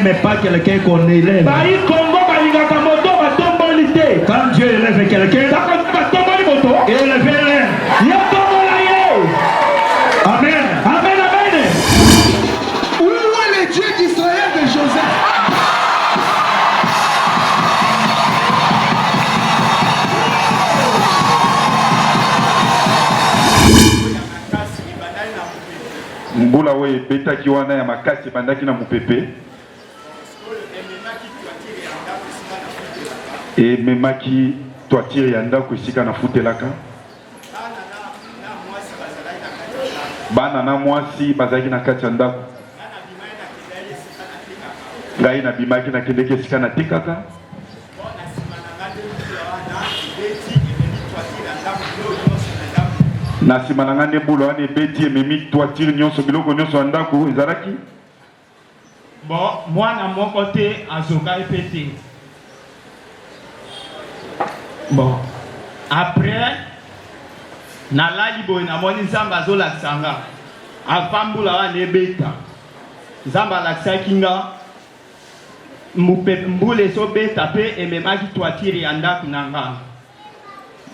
n'aime pas quelqu'un qu'on élève. Quand Dieu élève quelqu'un, élevez-le. Amen. Amen, amen. Où est le Dieu d'Israël de Joseph? Mbula we beta kiwana ya makasi bandaki na mupepe. Et memaki toiture ya ndako esika na futelaka. Bana na mwasi bazaki na kati ya ndako. Ngai na bimaki na kendeke esika na tekaka. Na sima na ngane bulo ane beti ememi toiture nyonso biloko nyonso ya ndako ezalaki. Bon, mwana moko te azoka epete. Bon, après nalali boye namoni nzambe azolakisa nga afambula wana ebeta nzambe alakisaki nga mbula ezobeta mpe ememaki toiture ya ndako na nga.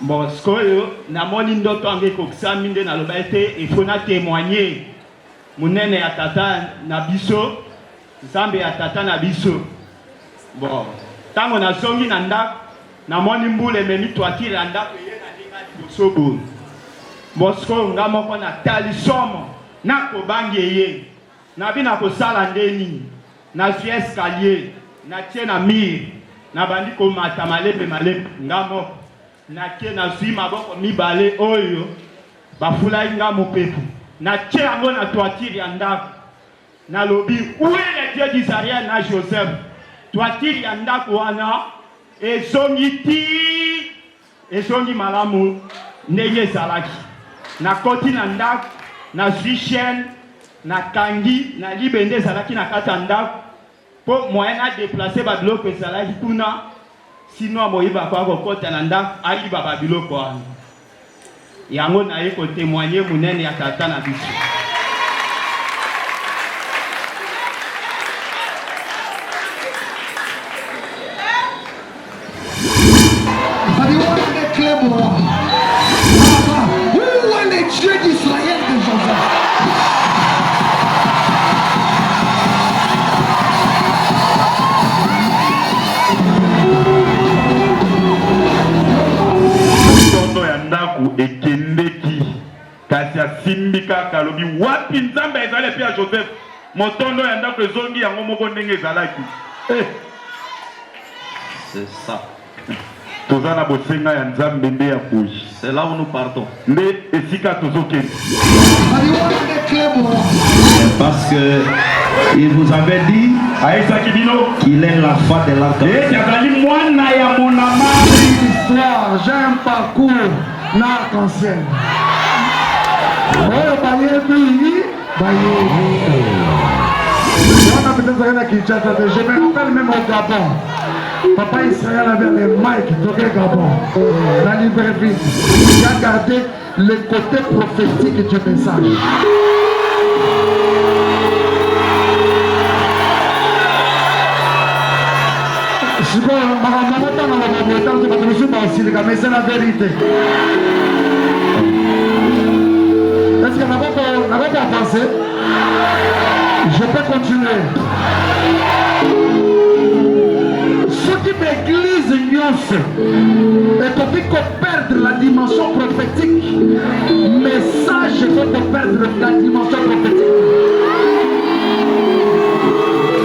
Bon, sikoyo namoni ndoto yango ekokisami nde naloba ete ifo na témoigner munene ya tata na biso nzambe ya tata na biso. Bon, ntango nazongi na ndako namoni mbula ememi toiture ya ndako eye na ndinga liboso boye. Bon, sikoyo nga moko natali somo nakobangi eye nabi nakosala ndeni nazwi escalier natie na mire nabandi komata malembe nga moko natie nazwi maboko mibale oyo bafulaki nga mopepu natie yango na toiture ya ndako nalobi où est le Dieu d'Israël na Joseph. Toiture ya ndako wana ezongi malamu ndenge ezalaki. Nakoti na ndako nazwi chaîne nakangi na libende ezalaki na kati ya ndako mpo moyen adeplace babiloko ezalaki kuna sino moyiba kwa kokota na ndako ayiba babiloko wana. Yango naye kotémoigner munene ya tata na biso. Où est le Dieu d'Israël de Joseph? Tondo ya ndaku ekendeki kasi asimbi kaka lobi wapi nzambe ezali pe ya Joseph. Motondo ya ndaku ezongi yango moko ndenge ezalaki. C'est ça. Tozana bosenga ya nzambe nde ya boyi. C'est là où nous partons. Nde esika tozokende. Parce que il vous avait dit qu'il est la foi de l'arc-en-ciel. Histoire, j'ai un parcours d'arc-en-ciel. Je me rappelle même au Gabon. Papa Israël avait les mics de Gabon, la Libreville. Il a gardé le côté prophétique du message. Mais c'est la vérité. Est-ce qu'on n'a pas avancé? Je peux continuer. Ce qui m'église et qu'on perdre la dimension prophétique, message qu'on perdre la dimension prophétique.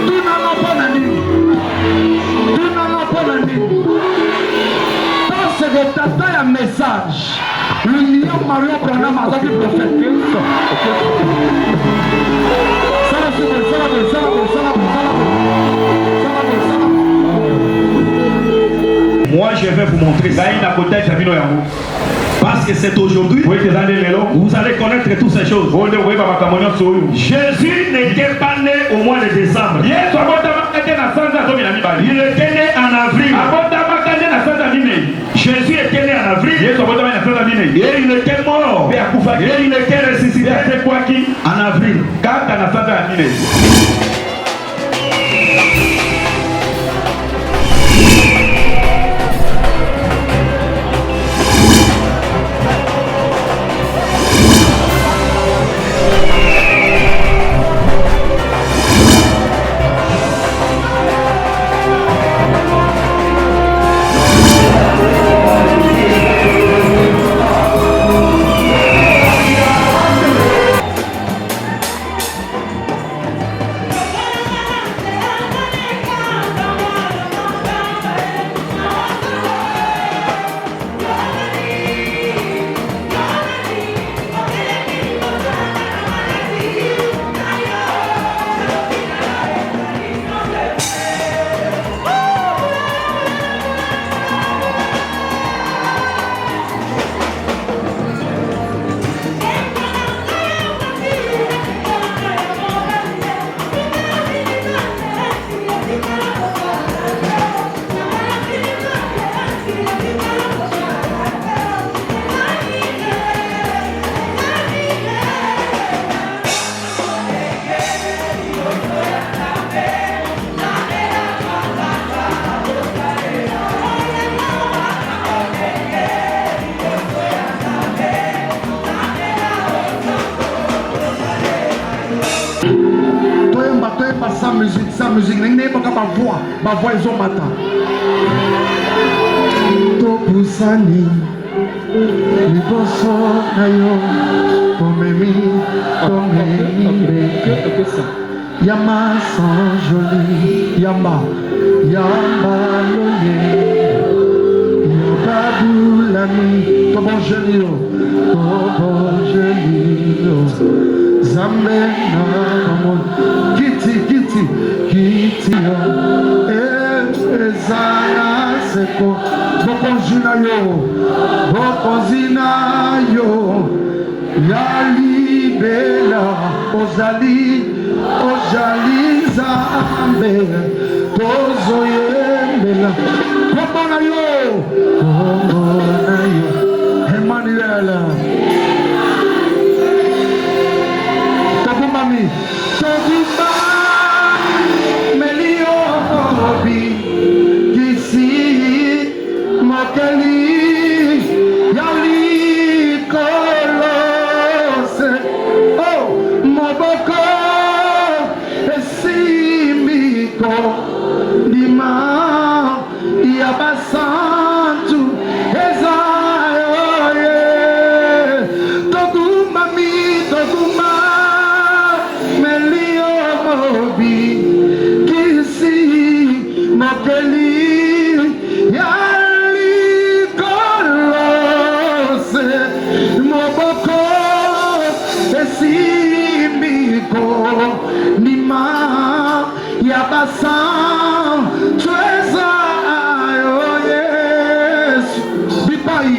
Tout n'en pas la nuit. Tout n'en pas la nuit. Parce que t'attends un message. Le lion Mario Branham a dit prophète. Moi je vais vous montrer ça. Parce que c'est aujourd'hui vous allez connaître toutes ces choses. Jésus n'était pas né au mois de décembre. Il était né en avril. Jésus était né en avril. Et il était mort. Et il était ressuscité en avril. sans musique. N'est pas ma voix ils ont matin. Topusani, liboso nayo, tomemi, Yama sans joli, Yama loye, Yobabulani, Tobo Jelio, Zambe na Kiti, Ezana seko, Bokonzina yo, Yali bela, Ojali zambe, Tozo yembela, Komona yo, Emmanuel, Tobumami, Melio, Kisi, Mokeli, Yali Kolose, oh, Moboko, Esimiko, Dima, Yabasantu, Ezayoye, Toguma, Melio Mobi, Kisi, Mokeli, Yali Kolose, Moboko, Esimiko, Nima, Yabasan, Trezayo, yes, Bipai,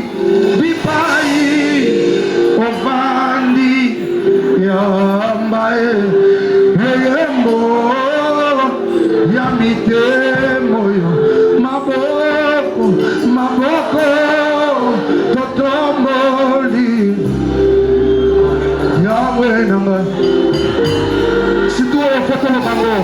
Ovandi, Yambae, Yembo, Yamite moyo, Maboko, Totomboli, Yahweh nanga. Si tu fais tout le bango,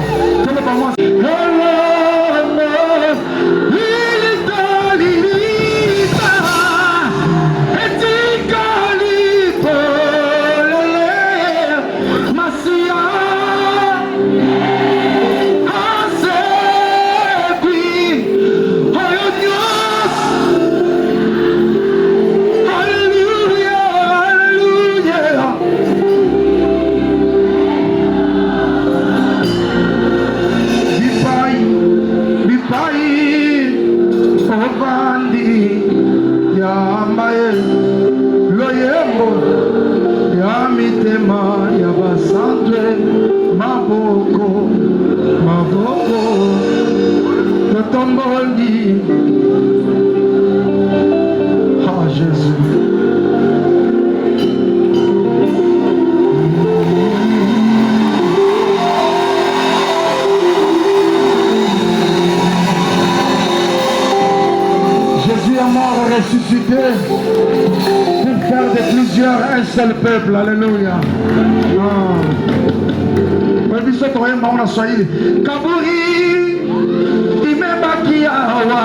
Ah Jésus. Jésus est mort et ressuscité pour faire de plusieurs un seul peuple. Alléluia. Kaburi, imebaki hawa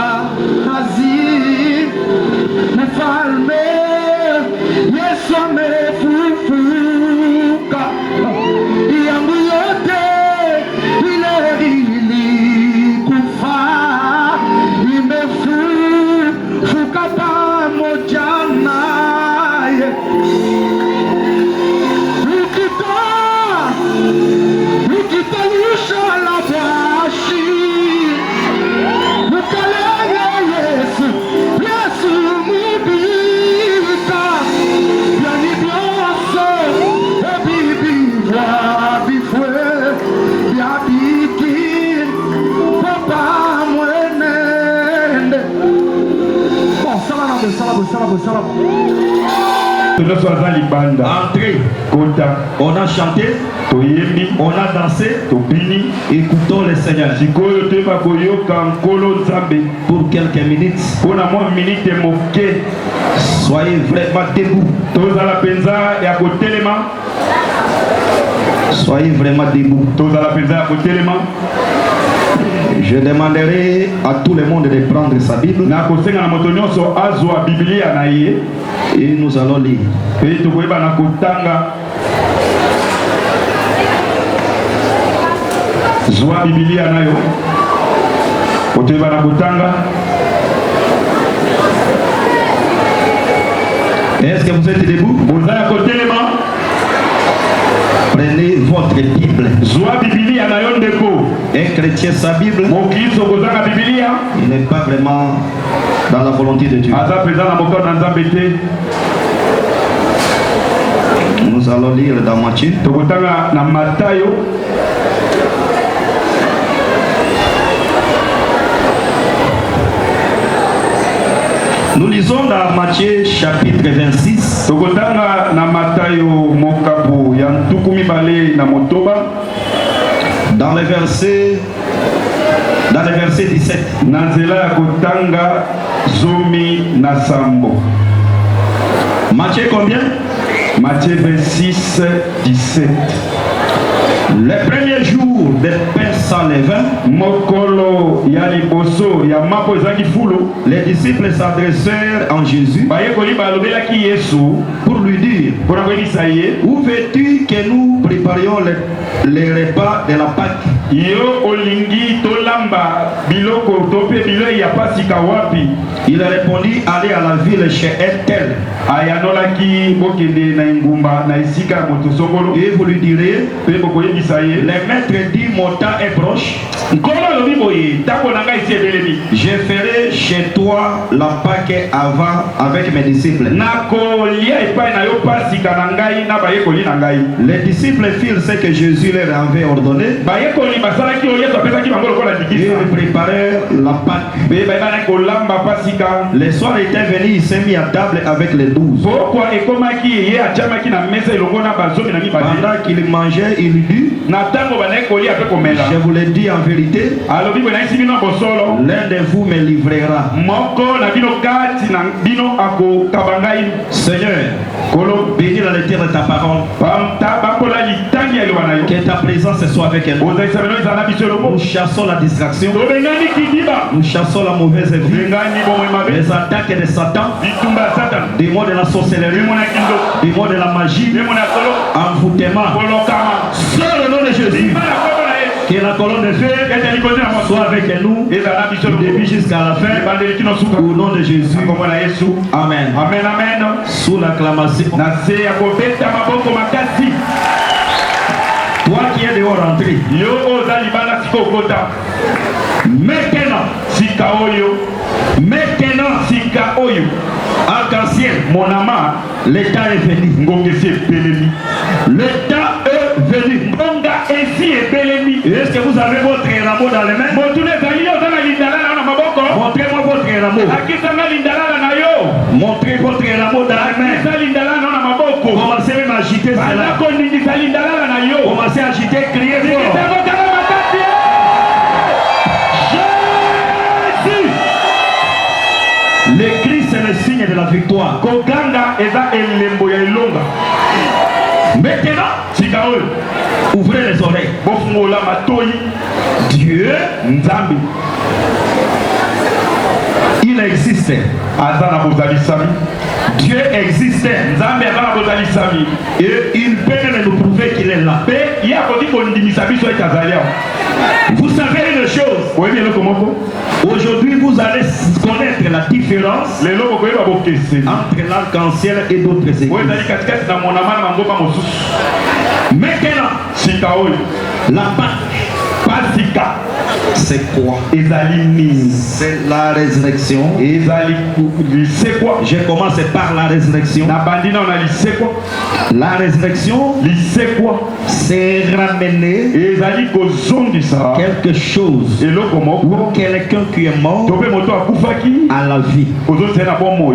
Aziz, mfalme Yesu amefufuka, yangu yote ile ilikufa imefufuka pamoja naye. Ukitalisha la bashi, ukalege Yesu mubika, yani byose ebibivwa bifwe byabiki papa mwenende. Bon, salabo. Entrée, on a chanté, on a dansé, écoutons le Seigneur pour quelques minutes. Soyez vraiment debout. Soyez vraiment debout. Je demanderai à tout le monde de prendre sa Bible et nous allons lire. Zwa Biblia nayo. Oteba na kutanga. Est-ce que vous êtes debout? Bozala kotelema. Prenez votre Bible. Zwa Biblia nayo ndeko. Un chrétien sa Bible, Mokristo kozanga Biblia. il n'est pas vraiment dans la volonté de Dieu. Aza présent na moko na Nzambe te. Nous allons lire dans Matthieu. Tokotanga na Matayo. Nous lisons dans Matthieu chapitre 26. Tokotanga na Matayo mokapu ya ntuku mibale na motoba. Dans le verset 17. Na nzela ya kotanga zomi na sambo. Matthieu combien? Matthieu 26, 17. Le premier jour de pain sans levain, Mokolo ya liboso ya mapo ezaki fulu. les disciples s'adressèrent en Jésus Bayekoli balobelaki Yesu pour lui dire: mpona koyebisa ye où veux-tu que nous préparions les repas de la Pâque? yo olingi tolamba biloko to mpe bilei ya pasika wapi? Il répondit: allez à la ville chez un tel, ayanolaki bokende na engumba na esika ya moto songolo et vous lui direz: mpe bokoyebisa ye le maître dit, mon temps est proche, nkolo alobi boye ntango na ngai esi ebelemi je ferai chez toi la Pâque avant avec mes disciples. nakolia epai na yo pasika na ngai na bayekoli na ngai. Les disciples firent ce que Jésus leur avait ordonné. Bayekoli basalaki oyo Yesu apesaki bango lokola Ils ndikisa préparèrent la Pâque. mpe bayebaki kolamba pasika. Le soir était venu, il s'est mis à table avec les 12. pokwa ekomaki ye atiamaki na mesa elongo na bazomi na mibale. Pendant qu'il mangeait, il lui dit: na ntango bandaki kolia mpe komela je vous le dis en vérité, alobi boye nayisi bino bosolo l'un de vous me livrera. moko na bino kati na bino akokaba ngai. Seigneur, kolo bénis la lecture de ta parole. bakola litangi ya liwa na yo Que ta présence soit avec nous. ozalisa bino ezala na biso elongo. Nous chassons la distraction. tobengani kidiba Nous chassons la mauvaise vie. tobengani bomoi mabe Les attaques de Satan, bitumba ya satana des mots de la sorcellerie, bimo na kindo des mots de la magie, bimo na solo envoûtement. kolokama Dans le nom de Jésus, bima na kombo na ye que la colonne de feu ete likonzi na moso soit avec nous ezala na biso du elongo début jusqu'à la fin. ebandeli kino suka Au nom de Jésus. kombo na yesu Amen. amen amen. Sous l'acclamation. na se ya kobeta maboko makasi Toi qui es dehors rentré, yo oza libanda sika okota maintenant, sika oyo maintenant, sika oyo arc-en-ciel, monama le temps est venu. ngonga esi ebelemi Le temps est venu. ngonga esi ebelemi. Est-ce que vous avez votre rameau dans les mains? motuna ezali yo oza na lindalala na maboko Montrez-moi votre rameau. akisanga lindalala na yo Montrez votre rameau dans les mains. akisa lindalala na maboko Commencez même à agiter banda cela. koningisa lindalala na yo Commencez à agiter, criez fort. ekitangokala makasi Jésus. Le Christ est le signe de la victoire. koganga eza elembo ya elonga. Maintenant, sika oyo ouvrez les oreilles. bofungola matoi. Dieu, nzambe il existe. aza na bozalisami. Dieu existe. nzambe aza na bozalisami Et il peut même nous prouver qu'il est là. mpe ye akoki kondimisa biso ete azali awa. Vous savez une chose. oyebi eloko moko Aujourd'hui, vous allez connaître la différence lelo bokoyeba bokeseni entre l'arc-en-ciel et d'autres oyo églises. ezali katikati na monama na mangomba mosusu. Maintenant, sika oyo la Pâque, pasika c'est quoi? ezali nini? C'est la résurrection. ezali lisekwa. Je commence par la résurrection. na bandi nao na lisekwa. La résurrection, lisekwa c'est ramener ezali kozongisa quelque chose eloko moko ou quelqu'un qui est mort to mpe moto akufaki à la vie. kozongisa na bomoi.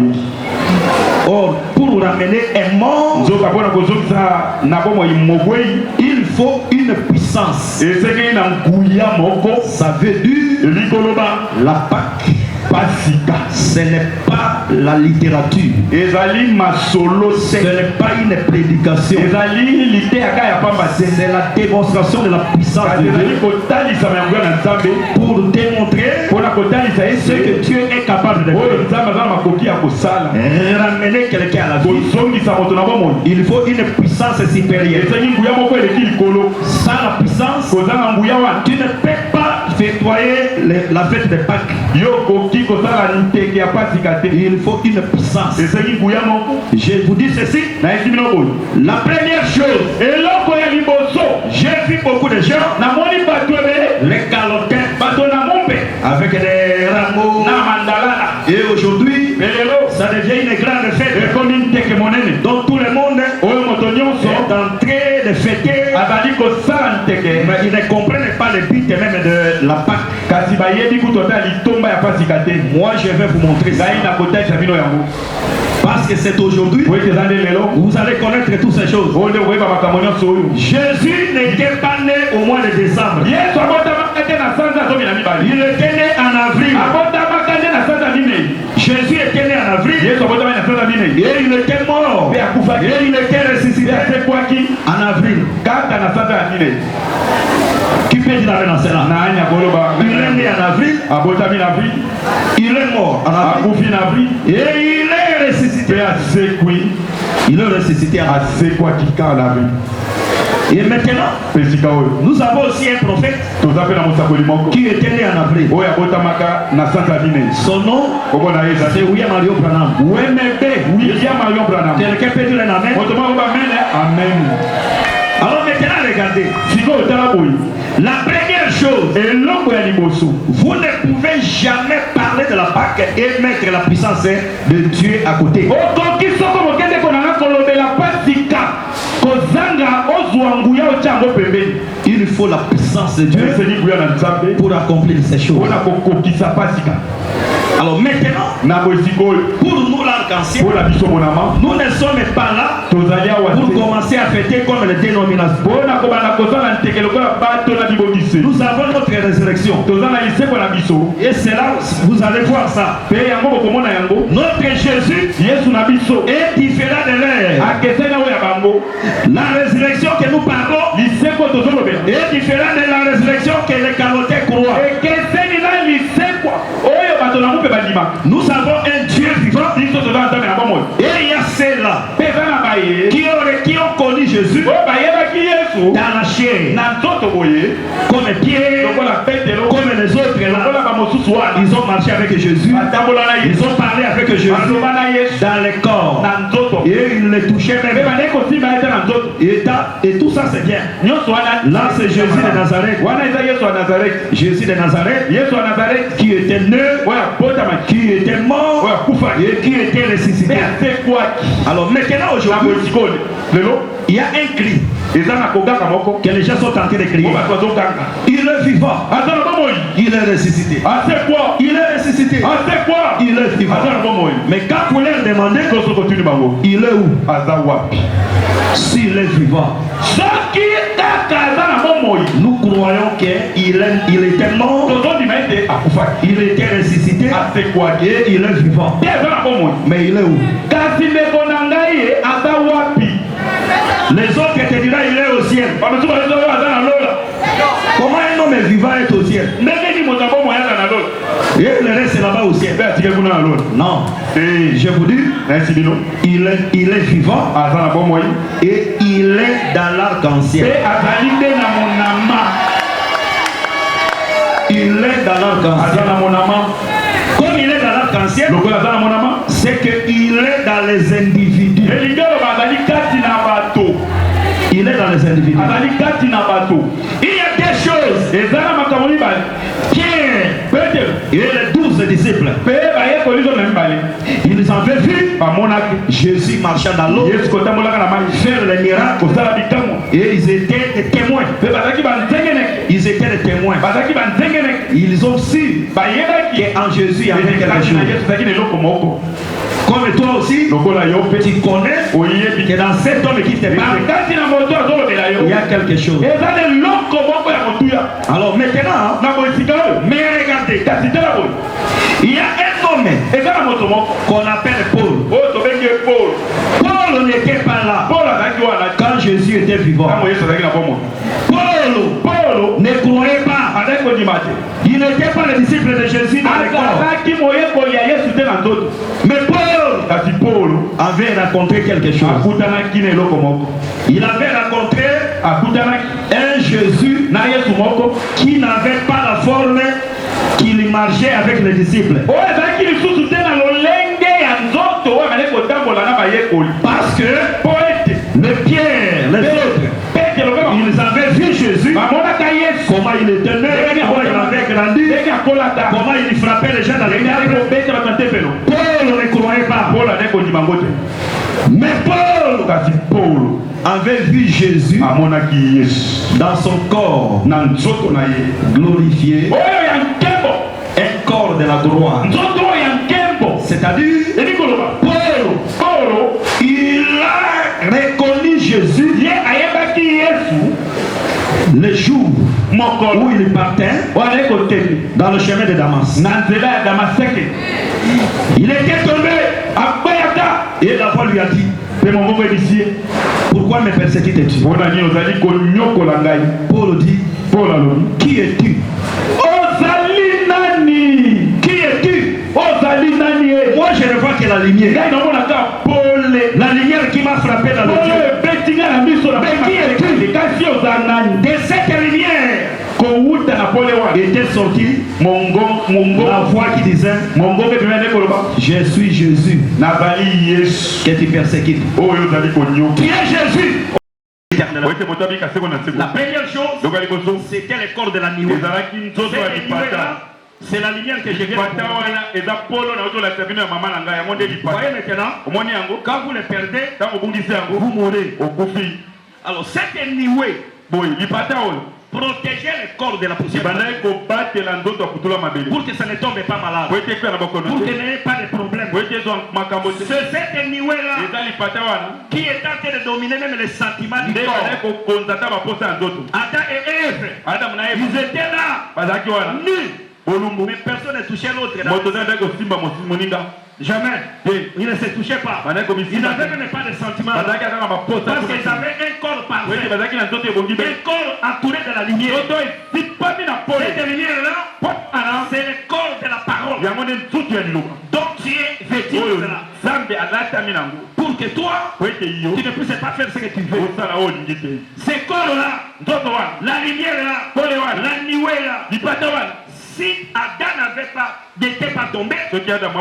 Or, pour ramener un mort, nzoka mpona kozongisa na bomoi mobwei il faut une puissance. ezekeli na nguya moko. Ça veut dire elikoloba la Pâque. pasika Ce n'est pas la littérature. ezali masolo Ce te n'est pas une prédication. ezali liteyaka ya pamba te C'est la démonstration de la puissance kasi de ezali Dieu kotalisama yango ya na nzambe pour démontrer mpona ce que Dieu est capable de faire. Ramener quelqu'un à la vie, il faut une puissance supérieure. Sans la puissance, tu ne peux pas fêtoyer la fête de Pâques. Il faut une puissance. Je vous dis ceci. La première chose, j'ai vu beaucoup de gens, les Galopins, avec des rameaux. Et aujourd'hui, ça devient une grande fête. Donc tout le monde est en train de fêter. Mais ils ne comprennent pas le but même de la Pâque. Moi je vais vous montrer ça. Parce que c'est aujourd'hui, vous allez connaître toutes ces choses. Jésus n'était pas né au mois de décembre. Il était né en avril. Jésus était né en avril. Et il était mort. Et il était ressuscité en avril. Qui peut dire la cela? Il est né en avril. Il est mort en avril. Et il est ressuscité. Il est ressuscité en avril. Et maintenant, nous avons aussi un prophète qui était né en avril. Son nom, c'est William Marion Branham. Quelqu'un peut dire un amen? Amen. Alors maintenant, regardez. La première chose, vous ne pouvez jamais parler de la Pâque et mettre la puissance de Dieu à côté. Il faut la puissance de Dieu pour accomplir ces choses. Alors maintenant, pour nous l'arc-en-ciel, nous ne sommes pas là pour commencer à fêter comme les dénominations. Nous avons notre résurrection. Et c'est là, vous allez voir ça. Notre Jésus est différent de l'air. La résurrection que nous parlons est différente de la résurrection que les Galopins croient. Nous avons un Dieu vivant. Et il y a ceux-là qui ont connu Jésus dans la chair, comme Pierre, comme les autres là. Ils ont marché avec Jésus, ils ont parlé avec Jésus dans le corps, et ils le touchaient même. Et tout ça c'est bien. Là c'est Jésus de Nazareth. Jésus de Nazareth qui était né, qui était mort et qui était ressuscité. Alors maintenant aujourd'hui, il y a un cri que les gens sont en train de crier. Il est vivant. Il est ressuscité. Il est ressuscité. Il est vivant. Mais quand vous leur demandez, il est où? S'il est vivant, nous croyons qu'il était mort, il était ressuscité et il est vivant. Mais il est où? Les autres te diront il est au ciel. Comment un homme vivant est au ciel? Et le reste est là-bas au ciel. Non. Je vous dis, il est vivant et il est dans l'arc-en-ciel. Il est dans l'arc-en-ciel. Comme il est dans l'arc-en-ciel, c'est qu'il est dans les individus. Il est dans les individus. Il y a des choses. Pierre et les 12 disciples, ils avaient vu Jésus marchant dans l'eau, faire les miracles, et ils étaient des témoins. Ils étaient des témoins. Ils ont su qu'en Jésus il y avait quelque chose. Comme toi aussi, tu connais que dans cet homme qui te parle, il y a quelque chose. Alors maintenant, mais regardez, il y a un homme qu'on appelle Paul. Paul n'était pas là quand Jésus était vivant. Paul ne croyait pas Il n'était pas le disciple de Jésus dans le corps. Mais Paul avait rencontré quelque chose. Il avait rencontré un Jésus qui n'avait pas la forme qu'il marchait avec les disciples. Parce que les Pierre, les autres, ils avaient vu Jésus, comment il était né, comment il avait grandi, comment il frappait les gens dans les gardes. Paul ne croyait pas. Mais Paul avait vu Jésus dans son corps glorifié, un corps de la gloire. C'est-à-dire, Paul, il a reconnu Jésus le jour où il partait dans le chemin de Damas. Il était tombé et la voix lui a dit, pourquoi me persécutes-tu? Paul dit, qui es-tu? Qui es-tu? Moi je ne vois que la lumière. La lumière qui m'a frappé dans le Dieu. Mais qui es-tu? De cette lumière était sorti la voix qui disait, je suis Jésus que tu persécutes. Qui est Jésus? La première chose, c'était le corps de la nuée. C'est la lumière que je viens de vous. Voyez maintenant, quand vous le perdez, vous mourrez. Alors cette nuée protégeait le corps de la poussière pour que ça ne tombe pas malade, pour que n'ayez pas de problème. C'est cette nuée-là qui est en train de dominer même les sentiments du corps. Adam et Ève, ils étaient là, nus. Mais personne ne touchait l'autre. Jamais. Ils ne se touchaient pas. Ils n'avaient même pas de sentiments. Parce qu'ils avaient un corps parfait. Un corps entouré de la lumière. Cette lumière-là, c'est le corps de la parole. Donc tu es vêtu de cela. Pour que toi, tu ne puisses pas faire ce que tu veux. Ces corps-là, la lumière-là, la nuée-là, si Adam n'était pas tombé, Adam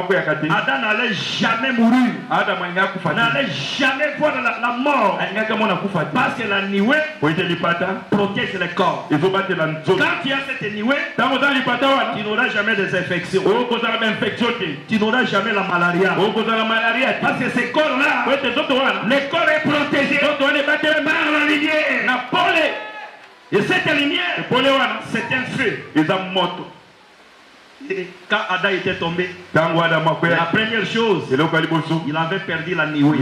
n'allait jamais mourir. N'allait jamais voir la mort. Parce que la nuée protège le corps. Quand tu as cette nuée, tu n'auras jamais des infections. Tu n'auras jamais la malaria. Parce que ce corps-là, le corps est protégé par la lumière. Et cette lumière, c'est un feu. Et quand Adam était tombé, la première chose, il avait perdu la nuée.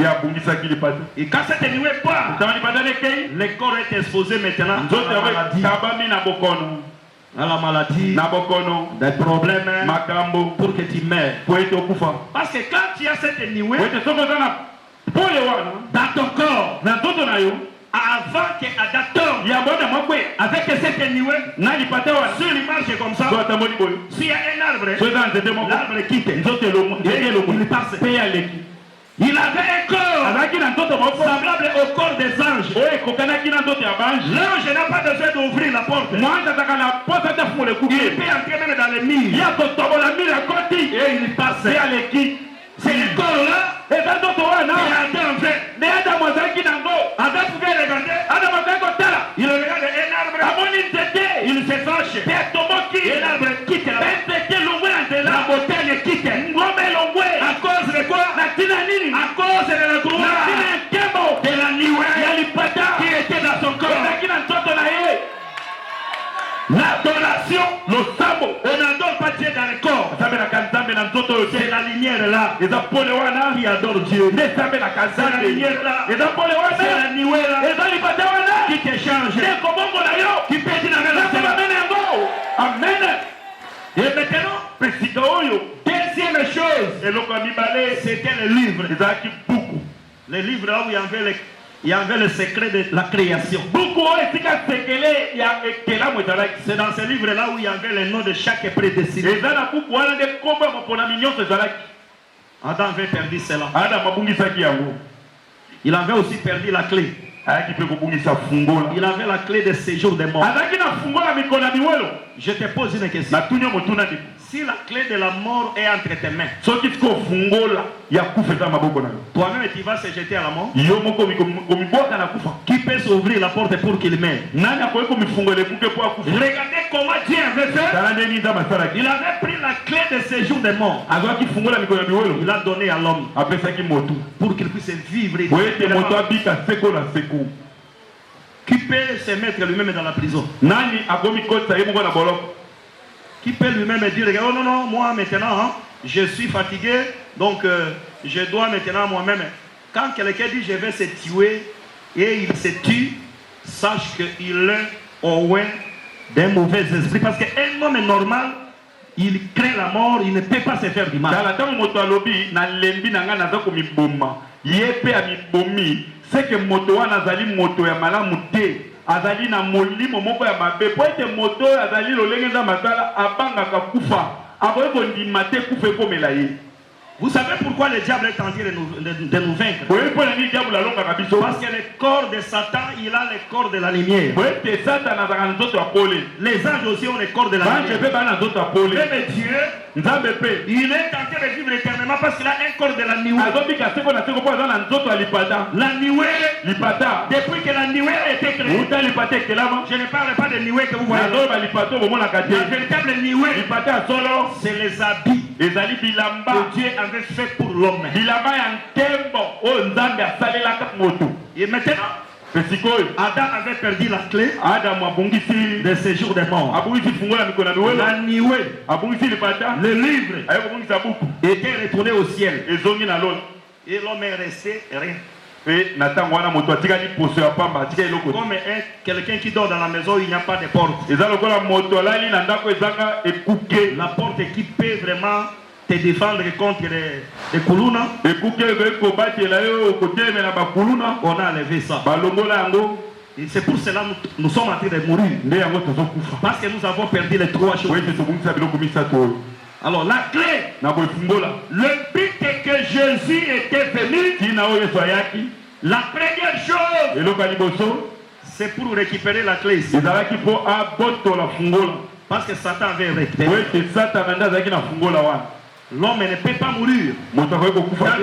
Et quand cette nuée part, le corps est exposé maintenant à la maladie, des problèmes, pour que tu meurs. Parce que quand tu as cette nuée dans ton corps, avant que Adam tombe, avec cette nuée, sur l'image comme ça, s'il y a un arbre, l'arbre quitte, il passe. Il avait un corps semblable au corps des anges. L'ange n'a pas besoin d'ouvrir la porte. Il peut entrer même dans les murs. Et il passe. C'est le corps-là. Et Adam fait. Adam pouvait regarder. Il regarde un arbre. Il se fâche. Et l'arbre quitte la montagne quitte. À cause de quoi? À cause de la gloire de la nuée qui était dans son corps. L'adoration, on n'adore pas Dieu dans le corps. C'est la lumière là qui adore Dieu. C'est la lumière là, c'est la nuée là qui te change, qui peut dire Amen. Et maintenant, deuxième chose, c'était le livre. Les livres là où il y avait Il y avait le secret de la création. C'est dans ce livre-là où il y avait les noms de chaque prédestiné. Adam avait perdu cela. Il avait aussi perdu la clé. Il avait la clé de séjour des morts. Je te pose une question. Si la clé de la mort est entre tes mains, toi-même tu vas se jeter à la mort. Qui peut s'ouvrir la porte pour qu'il meure? Regardez comment Dieu avait fait. Il avait pris la clé de séjour des morts. Il a donné à l'homme pour qu'il puisse vivre. Qui peut se mettre lui-même dans la prison? Qui peut lui-même dire, oh non, non, moi maintenant, hein, je suis fatigué, donc je dois maintenant moi-même. Quand quelqu'un dit je vais se tuer et il se tue, sache qu'il est au loin d'un mauvais esprit. Parce qu'un homme normal, il craint la mort, il ne peut pas se faire du mal. C'est que moto azali moto ya malamu te azali na molimo moko ya mabe po ete moto azali lolenge za masala abanga kufa akoyeko ndima te kufa ekomela ye. Vous savez pourquoi le diable est en train de nous vaincre? Parce que le corps de Satan, il a le corps de la lumière. Les anges aussi ont le corps de la lumière. Même Dieu, il est en train de vivre éternellement parce qu'il a un corps de la nuée. La nuée, depuis que la nuée a été créée, je ne parle pas de nuée que vous voyez. La véritable nuée, c'est les habits que Dieu avait fait pour l'homme. Et maintenant, Adam avait perdu la clé de séjour des morts. La nuée, le livre était retourné au ciel. Et l'homme est resté rien. Comme quelqu'un qui dort dans la maison, il n'y a pas de porte. La porte qui peut vraiment te défendre contre les koulouna. On a enlevé ça. Et c'est pour cela que nous sommes en train de mourir. Parce que nous avons perdu les trois choses. Alors la clé, le but est que Jésus était venu. La première chose, c'est pour récupérer la clé ici. Parce que Satan avait récupéré. L'homme ne peut pas mourir quand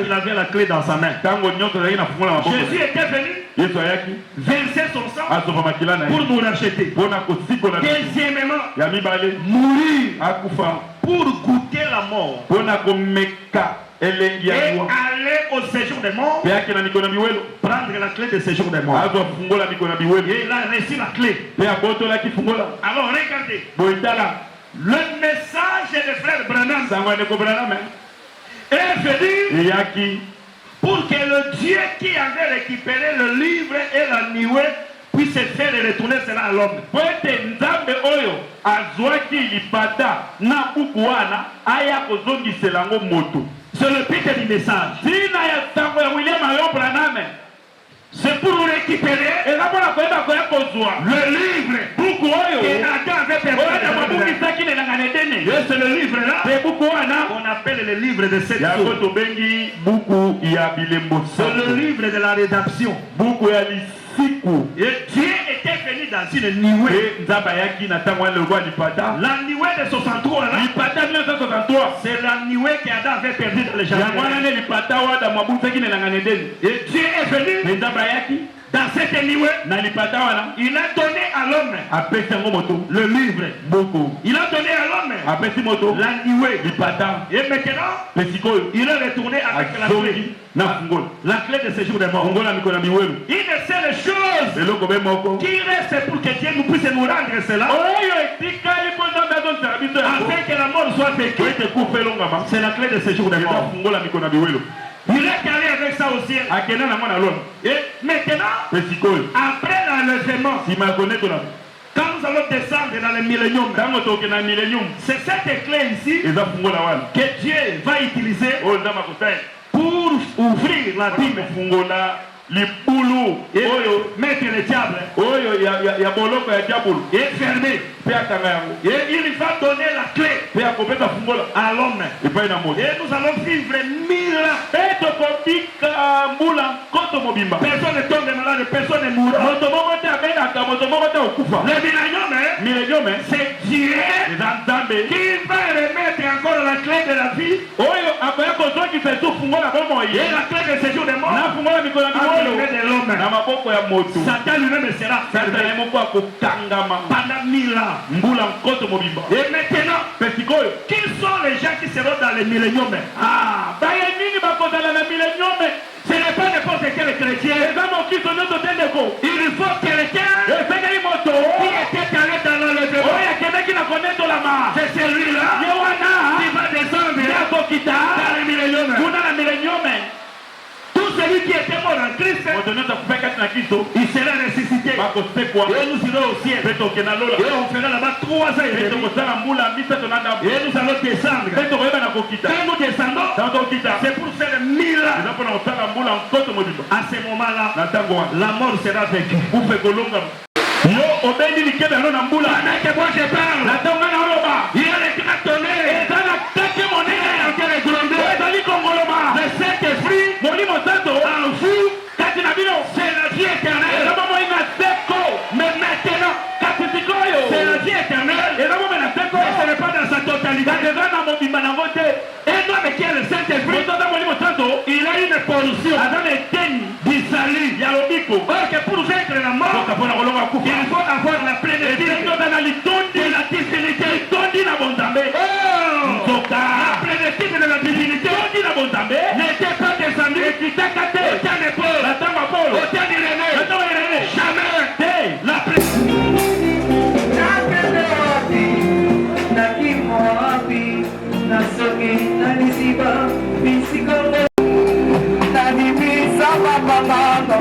il avait la clé dans sa main. Jésus était venu verser son sang pour nous racheter. Deuxièmement, mourir pour goûter la mort et aller au séjour des morts, prendre la clé de séjour des morts. Et il a reçu la clé. Alors regardez, le message de frère Branham est venu pour que le Dieu qui avait récupéré le livre et la nuée puisse faire retourner cela à l'homme. C'est le but du message. C'est pour récupérer le livre que Adam avait perdu. Et c'est le livre là qu'on appelle le livre de cette chose. C'est le livre de la rédemption. Et Dieu était venu dans une nuée. La nuée de 63 là, c'est la nuée qu'Adam avait perdue dans le jardin. Et Dieu est venu dans cette nuée. Il a donné à l'homme le livre. Il a donné à l'homme la nuée. Et maintenant, il est retourné avec la clé. La clé de séjour des morts. Une seule chose qui reste pour que Dieu nous puisse nous rendre cela, afin que la mort soit vécue, c'est la clé de séjour des morts. Il est allé avec ça au ciel. Et maintenant, après l'enlèvement, quand nous allons descendre dans le millénium, c'est cette clé ici que Dieu va utiliser pour ouvrir la Bible. libulu oyo mettre le diable oyo ya boloko ya diabolo et fermer. pe akanga yango Et il va donner la clé pe akopesa fungola à l'homme. epai na moto Et nous allons vivre 1000 ans. pe tokobika mbula nkoto mobimba Personne ne tombe malade, personne ne mourra. moto moko te abendaka moto moko te okufa Le millénium, c'est Dieu eza nzambe qui va remettre encore la clé de la vie oyo akoya kozwakisa esu fungola bomoi et la clé de séjour des morts na fungola mikolo ya entre les mikolo mains de l'homme. na maboko ya moto Satan lui-même sera satana fermé ye moko akokangama pendant 1000 ans. mbula nkoto mobimba Et maintenant, mpe sikoyo qui sont les gens qui seront dans le millénium? baye nini bakozala na mileniome Ce n'est pas n'importe quel chrétien. eza mokristo nyonso te ndeko Il faut quelqu'un esengeli moto qui était allé dans l'enlèvement. oyo akendaki na konetolama C'est celui-là ye wana qui va descendre ye akokita dans le millénium. kuna na mileniome Tout celui qui était mort en Christ, moto nyonso akufai kati na kristo il sera ressuscité. bakosekwa Et nous irons au ciel. mpe tokenda lola Et on fera là-bas 3 ans et mpe demi. tokosala mbula misato na ndambo Et nous allons descendre. mpe tokoyeba na kokita Quand nous descendons, ntango tokokita c'est pour faire 1000 ans. eza mpona kosala mbula nkoto mobimba À ce moment-là, na ntango wana la mort sera vaincue. kufe kolongama yo obendi likebe yango na mbula Pendant que moi je parle, na ntango nga na oloba il y a les grands tonnerres. eza na teke monene Les grondeurs. ezali kongoloma Le Saint-Esprit molimo santo en vous, kati na bino c'est la vie éternelle. eza bomoi na teko Mais maintenant, kasi sikoyo c'est la vie éternelle. eza bomoi na teko Mais ce n'est pas dans sa totalité. kasi eza na mobimba nango te Un homme qui a le Saint-Esprit, moto aza molimo santo il a une portion aza na eteni du salut. ya lobiko Or que pour vaincre la mort, soka mpona kolonga kufa il faut avoir la plénitude eteni oza na litondi de la divinité. litondi na bonzambe Oh! nzoka La plénitude de la divinité litondi na bonzambe n'était pas descendue ekitaka te au temps de Paul, na ntango ya polo au temps d'Irénée. na ntango ya irene Jamais. te La plénitude. Nakende wapi, nakimo wapi, nasoki nanisiba bisikongo. Nanimisa mapambano,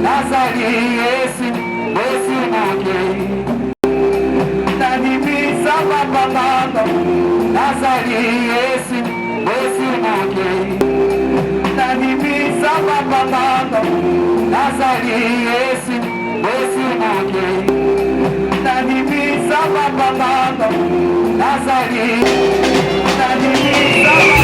nazali Yesu, Yesu mokei. Nanimisa mapambano, nazali Yesu, Yesu mokei. Nanimisa mapambano, nazali Yesu, Yesu mokei. Nanimisa mapambano, nazali, nanimisa